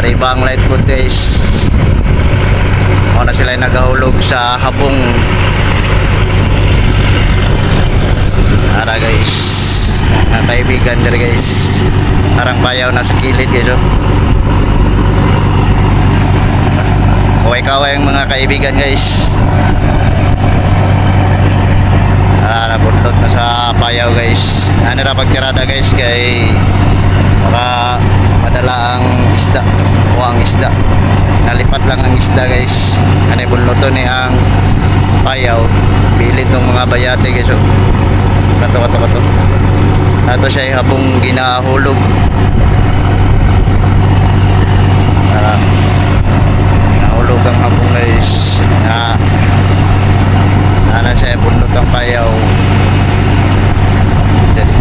Ribang light food guys. Muna sila nagahulog sa habong. Ara guys, mga kaibigan dito guys. Parang bayaw na sa kilid guys oh. Kaway-kaway ang mga kaibigan guys. Nabundot na sa payaw guys. Ano na pagtirada guys kay para madala ang isda o ang isda. Nalipat lang ang isda guys. Ano bunloto ni ang payaw. Pilit ng mga bayate guys oh. Kato. Nato siya habong ginahulog. Nahulog ang habong guys. Ana siya bundot ang payaw.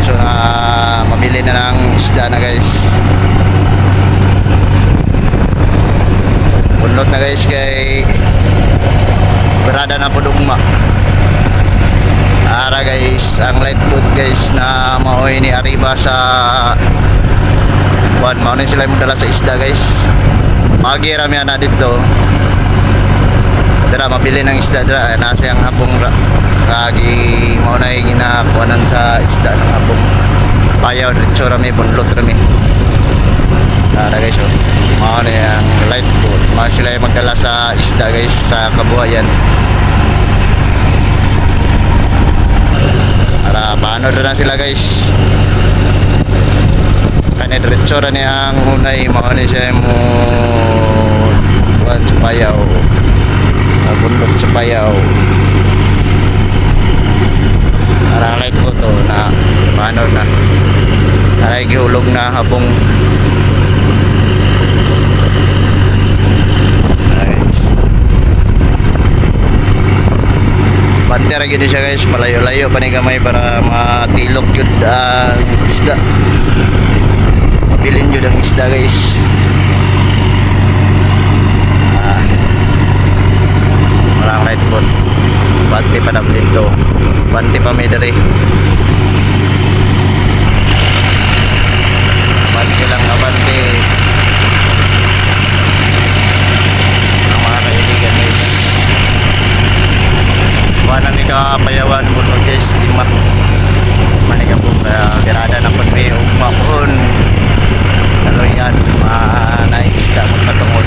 So na mabili na ng isda na guys. Bundot na guys kay berada na po dugma. Ara guys, ang light food guys na maoy ni Arriba sa buwan. Maoy sila yung dala sa isda guys. Pagi rami na dito. Dara mabili ng isda dara. Nasa yung hapong kagi maoy ginakuanan sa isda ng hapong payaw. Dito rami, bunlot rami. Ara guys oh. Maoy ang light food. Maoy sila yung magdala sa isda guys sa kabuhayan. Para paano na sila guys. Kanya diretso na niya ang unay. Makanya siya mo buwan sa payaw. Nabundot sa payaw. Para light ko to na paano na. Para gihulog na habong Pantera gini siya guys, malayo-layo pa ni gamay para matilok yun ang isda. Mabilin yun ang isda guys. Marang light food. Bante pa na dito. Bante pa may dari. Bante lang na bante. Ang mga kaibigan guys. Wanan ni kapayawan mo guys, 5 maniga po kaya birada na po may ugma po ano yan naisda mo patungod